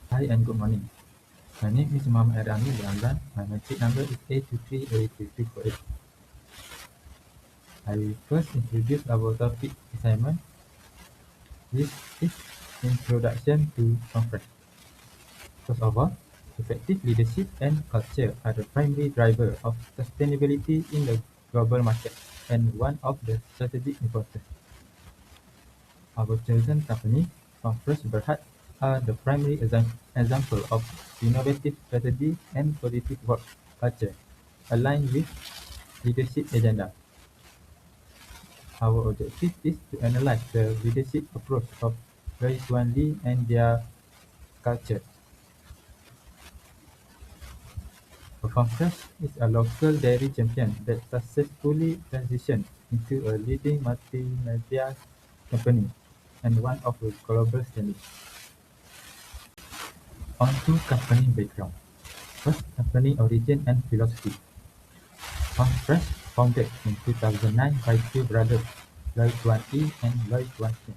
Hi and good morning. My name is Muhammad Arami Amran. My matric number is A23A2248. I will first introduce our topic assignment. This is introduction to conference. First of all, effective leadership and culture are the primary driver of sustainability in the global market and one of the strategic importance. Our chosen company, Conference Berhad, are the primary example of innovative strategy and positive work culture aligned with leadership agenda. Our objective is to analyze the leadership approach of Ray Tuan Lee and their culture. Conference is a local dairy champion that successfully transitioned into a leading multimedia company and one of the global standing. On to company background. First, company origin and philosophy. Conference founded in 2009 by two brothers, Loy Tuan Yi and Loy Tuan Sim.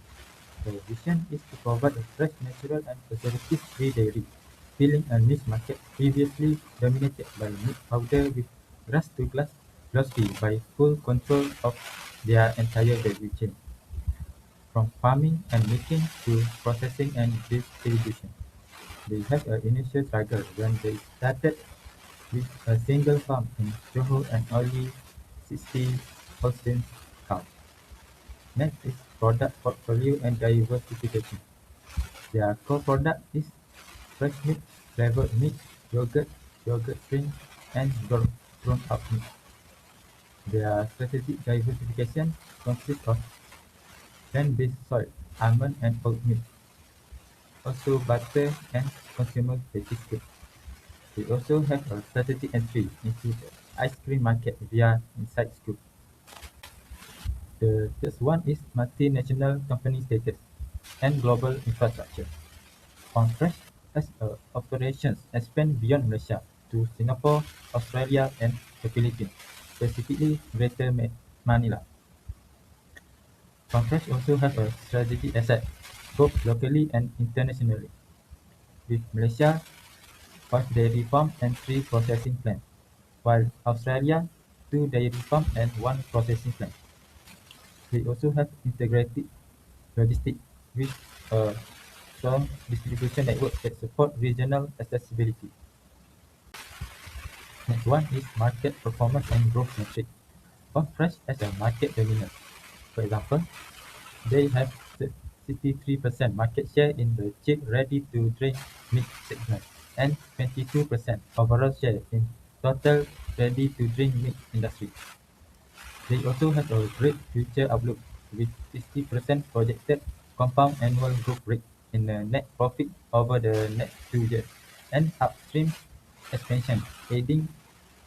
The vision is to provide a fresh, natural and preservative-free dairy, filling a niche market previously dominated by milk powder with grass-to-glass philosophy by full control of their entire value chain, from farming and milking to processing and distribution. They had an initial struggle when they started with a single farm in Johor and only 60 Holstein cows. Next is product portfolio and diversification. Their core product is fresh milk, flavored meat, yogurt, yogurt drink, and grown-up meat. Their strategic diversification consists of plant-based soy, almond and oat milk, also butter and consumer packaged goods. They also have a strategic entry into the ice cream market via Inside Scoop. The third one is multinational company status and global infrastructure. Conference has operations expand beyond Malaysia to Singapore, Australia and the Philippines, specifically Greater Manila. Conference also has a strategic asset, both locally and internationally, with Malaysia 5 dairy farms and 3 processing plants, while Australia 2 dairy farms and 1 processing plant. They also have integrated logistics with a strong distribution network that support regional accessibility. Next one is market performance and growth metric. Fresh has a market dominance. For example, they have 63% market share in the cheap ready-to-drink milk segment and 22% overall share in total ready-to-drink milk industry. They also have a great future outlook with 60% projected compound annual growth rate in the net profit over the next 2 years and upstream expansion, adding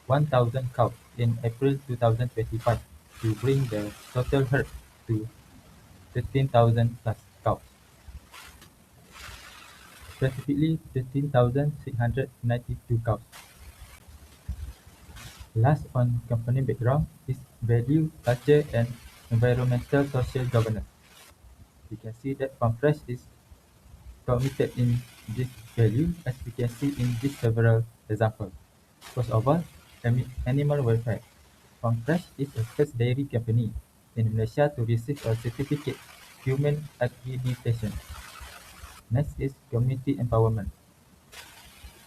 1,000 cows in April 2025 to bring the total herd to 13,000 plus cows, specifically 13,692 cows. Last on company background is value, culture and environmental social governance. We can see that Farmfresh is committed in this value as we can see in these several examples. First of all, animal welfare. Farmfresh is the first dairy company in Malaysia to receive a certificate human accreditation. Next is community empowerment.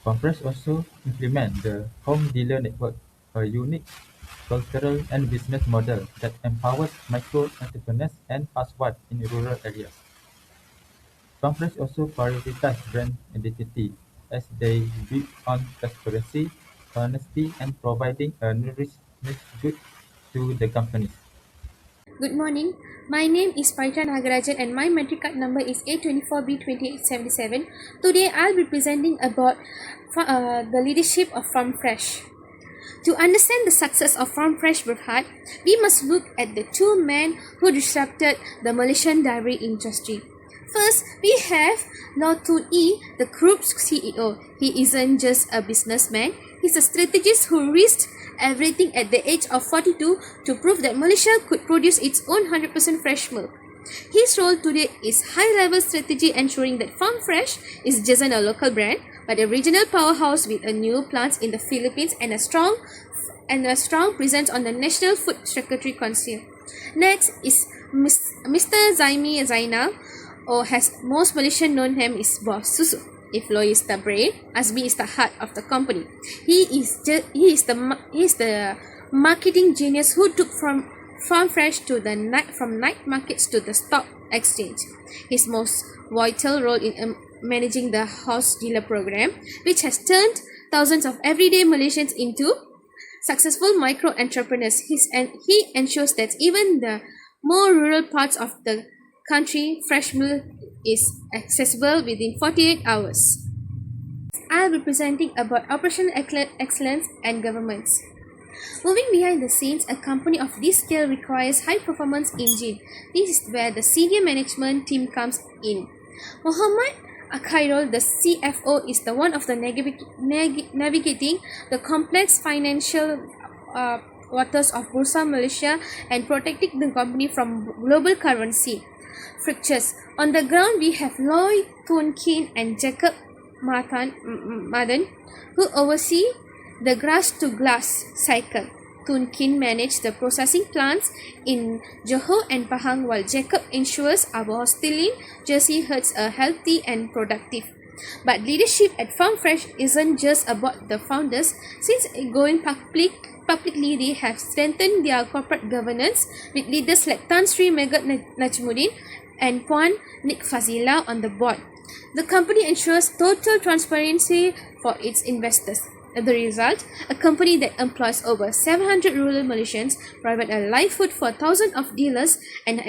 Farmfresh also implement the home dealer network, a unique cultural and business model that empowers micro entrepreneurs and housewives in rural areas. Farmfresh also prioritize brand identity as they build on transparency, honesty, and providing a nourished good to the companies. Good morning. My name is Paita Nagarajan and my matric card number is A24B2877. Today I'll be presenting about the leadership of Farm Fresh. To understand the success of Farm Fresh Berhad, we must look at the two men who disrupted the Malaysian dairy industry. First, we have Loy Tuan Yi, the group's CEO. He isn't just a businessman, he's a strategist who risked everything at the age of 42 to prove that Malaysia could produce its own 100% fresh milk. His role today is high-level strategy, ensuring that Farm Fresh is just a local brand, but a regional powerhouse with a new plants in the Philippines and a strong presence on the National Food Security Council. Next is Mr. Zaimi Zainal, or as most Malaysians know him is Boss Susu. If Loy is the brain, Azmi is the heart of the company. He is the marketing genius who took from Farm Fresh to the from night markets to the stock exchange. His most vital role in managing the house dealer program, which has turned thousands of everyday Malaysians into successful micro entrepreneurs. He ensures that even the more rural parts of the country, fresh milk is accessible within 48 hours. I'll be presenting about operational excellence and governments. Moving behind the scenes, a company of this scale requires high-performance engine. This is where the senior management team comes in. Muhammad Akhairul, the CFO, is the one of the navigating the complex financial waters of Bursa Malaysia and protecting the company from global currency fractures. On the ground, we have Loy Tun Kin and Jacob Madan, who oversee the grass-to-glass cycle. Tun Kin manages the processing plants in Johor and Pahang, while Jacob ensures our Australian Jersey herds are healthy and productive. But leadership at Farm Fresh isn't just about the founders. Since going publicly, they have strengthened their corporate governance with leaders like Tan Sri Megat Najmuddin and Puan Nik Fazila on the board. The company ensures total transparency for its investors. As a result, a company that employs over 700 rural Malaysians provides a livelihood for thousands of dealers and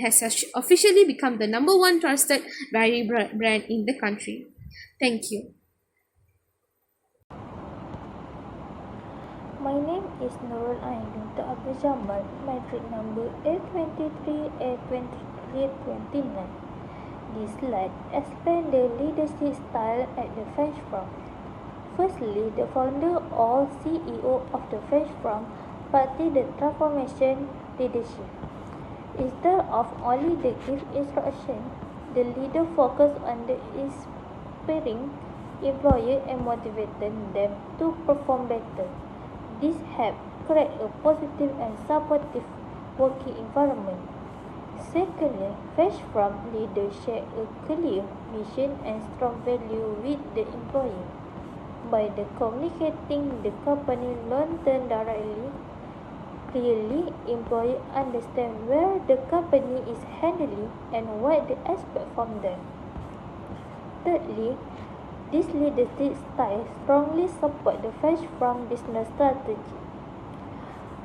has officially become the number one trusted dairy brand in the country. Thank you. My name is Nurul Ain Bintu Abdul Jamal, matric number A23A2329. This slide explains the leadership style at the French Front. Firstly, the founder or CEO of the French Front practiced the transformation leadership. Instead of only the give instruction, the leader focused on the inspiring employee and motivating them to perform better. This helped create a positive and supportive working environment. Secondly, Fresh Front leaders share a clear mission and strong value with the employee. By communicating the company long-term directly, clearly, employees understand where the company is handling and what they expect from them. Thirdly, this leadership style strongly supports the Fresh Front business strategy.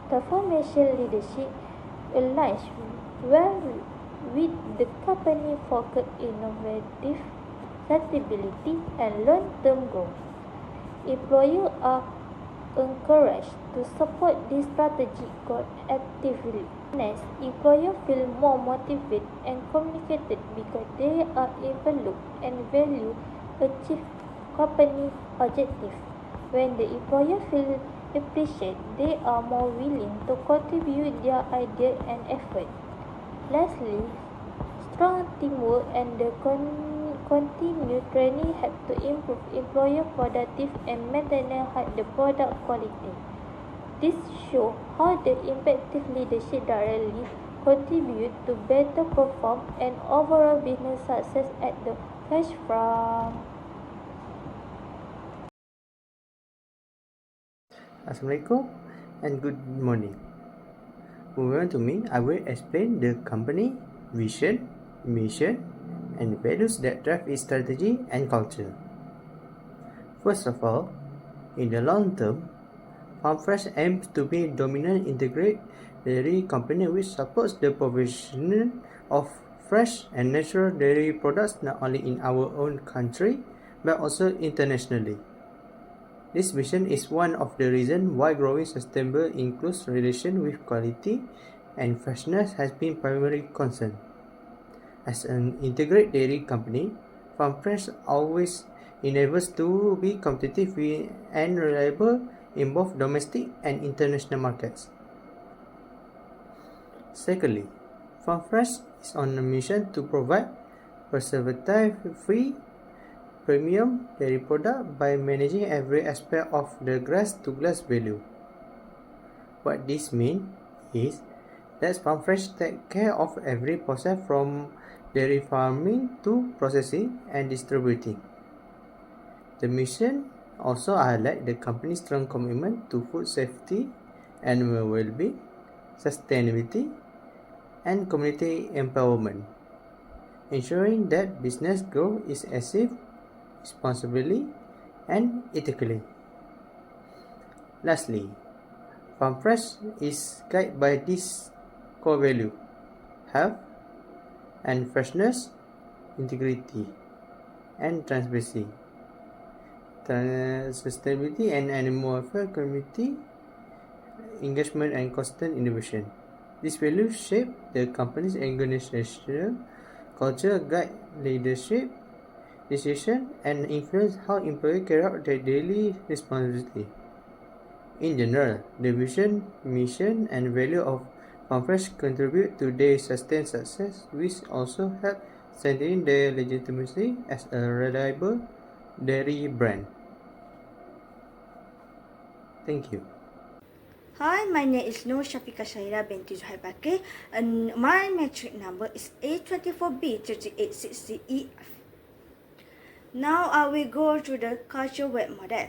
Transformation leadership aligns well with the company focus innovative sustainability and long-term growth. Employees are encouraged to support this strategic goal actively. Next, employees feel more motivated and communicated because they are overlooked and value achieve company objectives. When the employees feel appreciated, they are more willing to contribute their ideas and effort. Lastly, strong teamwork and the continued training help to improve employee productivity and maintain the product quality. This shows how the effective leadership directly contributes to better performance and overall business success at the Fresh Front. Assalamualaikum and good morning. Moving on to me, I will explain the company, vision, mission, and values that drive its strategy and culture. First of all, in the long term, Farm Fresh aims to be a dominant integrated dairy company which supports the provision of fresh and natural dairy products not only in our own country but also internationally. This mission is one of the reasons why growing sustainable in close relation with quality and freshness has been primary concern. As an integrated dairy company, Farm Fresh always enables to be competitive and reliable in both domestic and international markets. Secondly, Farm Fresh is on a mission to provide preservative-free premium dairy product by managing every aspect of the grass-to-glass value. What this means is that Farm Fresh takes care of every process from dairy farming to processing and distributing. The mission also highlights the company's strong commitment to food safety, animal well-being, sustainability, and community empowerment, ensuring that business growth is achieved responsibly and ethically. Lastly, Farm Fresh is guided by this core value: health and freshness, integrity and transparency, sustainability and animal welfare, community engagement and constant innovation. These values shape the company's organizational culture, guide leadership decision, and influence how employees carry out their daily responsibility. In general, the vision, mission, and value of Farm Fresh contribute to their sustained success, which also help strengthen their legitimacy as a reliable dairy brand. Thank you. Hi, my name is Nur Shafika Shahira binti Zuhair Bakri, and my metric number is A24B3860EF. Now I will go through the culture web model.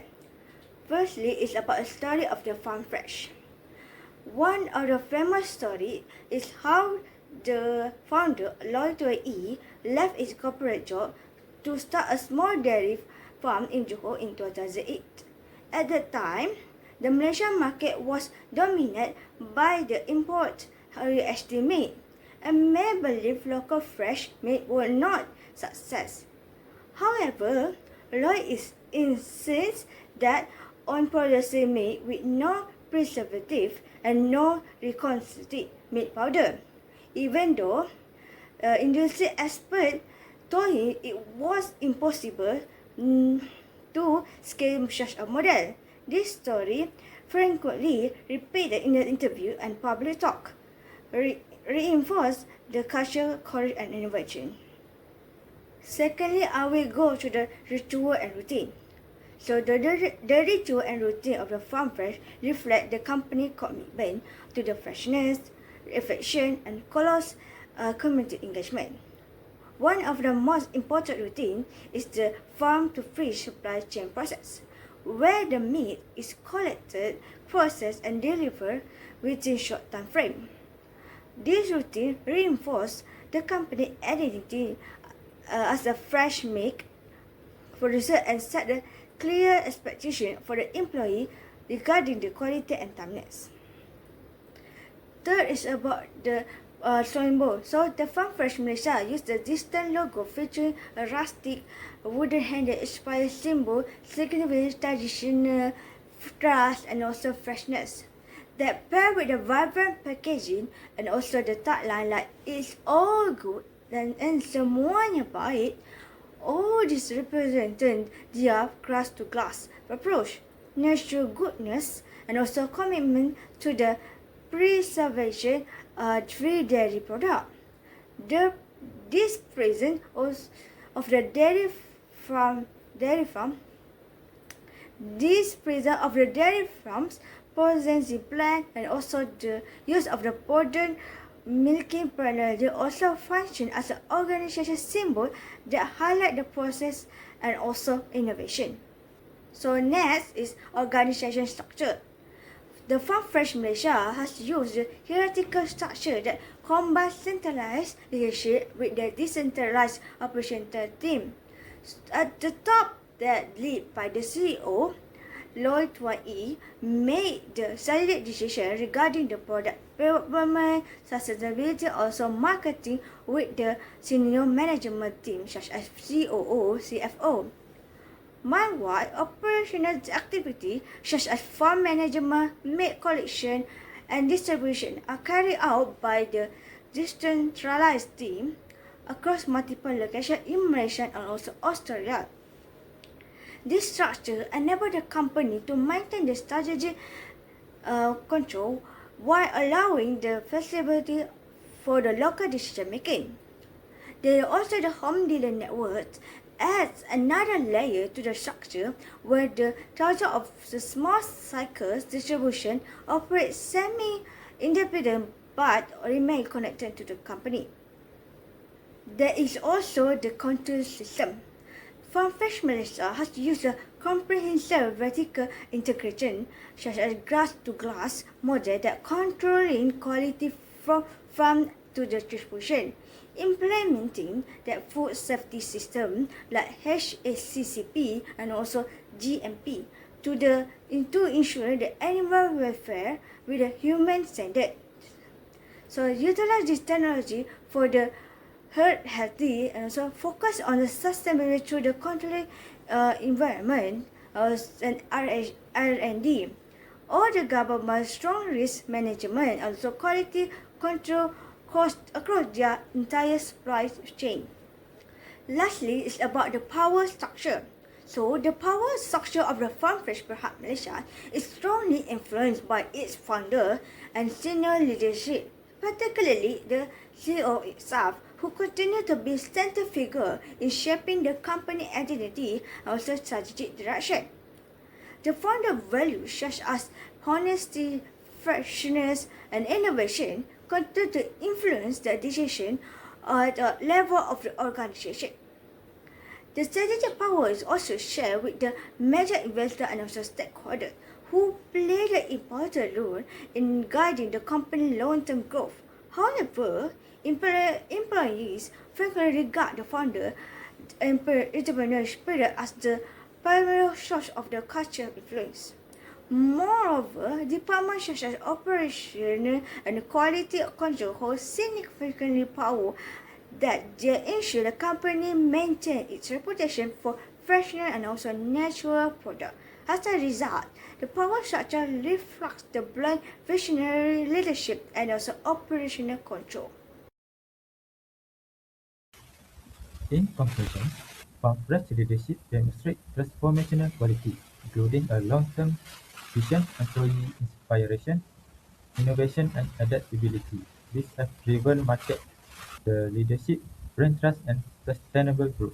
Firstly, it's about a story of the Farm Fresh. One of the famous story is how the founder, Lloyd E, left his corporate job to start a small dairy farm in Johor in 2008. At that time, the Malaysian market was dominated by the import UHT meat, and many believed local fresh meat would not success. However, Lloyd insists that on producing meat with no preservative and no reconstituted meat powder, even though industry experts told him it was impossible to scale such a model. This story frequently repeated in the interview and public talk, reinforced the culture, courage, and innovation. Secondly, I will go to the ritual and routine. So the ritual and routine of the Farm Fresh reflect the company commitment to the freshness, affection, and close community engagement. One of the most important routines is the farm-to-fridge supply chain process, where the meat is collected, processed, and delivered within short time frame. This routine reinforces the company identity as a fresh meat producer and set a clear expectation for the employee regarding the quality and timeliness. Third is about the symbol. So the Farm Fresh Malaysia used the distant logo featuring a rustic wooden-handled inspired symbol signifying traditional trust and also freshness. That paired with the vibrant packaging and also the tagline like "It's all good" and semuanya baik, all this represented their glass-to-glass approach, natural goodness, and also commitment to the preservation free dairy product. This presence of the dairy farms presents the plan and also the use of the modern milking technology also function as an organization symbol that highlight the process and also innovation. So next is organization structure. The Farm Fresh Malaysia has used a hierarchical structure that combines centralized leadership with the decentralized operational team. At the top, that led by the CEO, Lloyd E, made the strategic decision regarding the product development, sustainability, also marketing with the senior management team such as COO, CFO. Meanwhile, operational activities such as farm management, meat collection, and distribution are carried out by the decentralized team across multiple locations in Malaysia and also Australia. This structure enables the company to maintain the strategic control while allowing the flexibility for the local decision making. There are also the home dealer network adds another layer to the structure where the thousands of the small cycles distribution operate semi-independent but remain connected to the company. There is also the control system. Farmfresh Malaysia has used a comprehensive vertical integration such as glass-to-glass model that controlling quality from farm to the distribution, implementing that food safety system like HACCP and also GMP to ensure the animal welfare with a human standard. So utilize this technology for the herd healthy and also focus on the sustainability through the controlling environment and R&D. Or the government strong risk management, also quality control cost across their entire supply chain. Lastly, it's about the power structure. So, the power structure of the Farmfresh Berhad Malaysia is strongly influenced by its founder and senior leadership, particularly the CEO itself, who continue to be center figure in shaping the company identity and also strategic direction. The founder values such as honesty, freshness, and innovation continue to influence the decision at the level of the organization. The strategic power is also shared with the major investor and also stakeholders who play an important role in guiding the company's long-term growth. However, employees frequently regard the founder entrepreneurial spirit as the primary source of the cultural influence. Moreover, departments such as operational and quality control hold significant power that they ensure the company maintains its reputation for freshness and also natural product. As a result, the power structure reflects the blend visionary leadership and also operational control. In conclusion, Farmfresh leadership demonstrates transformational quality, including a long-term vision, employee inspiration, innovation, and adaptability. These have driven market the leadership, brand trust, and sustainable growth.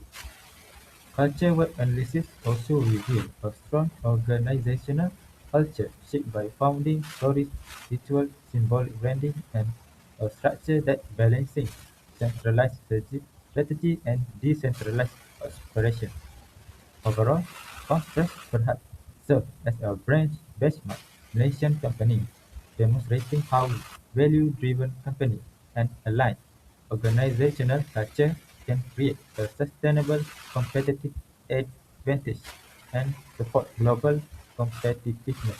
Culture web analysis also revealed a strong organizational culture shaped by founding stories, ritual, symbolic branding, and a structure that balancing centralized strategy and decentralized operation. Overall, Constress perhaps served as a brand benchmark Malaysian company, demonstrating how value-driven company and aligned organizational culture can create a sustainable competitive advantage and support global competitiveness.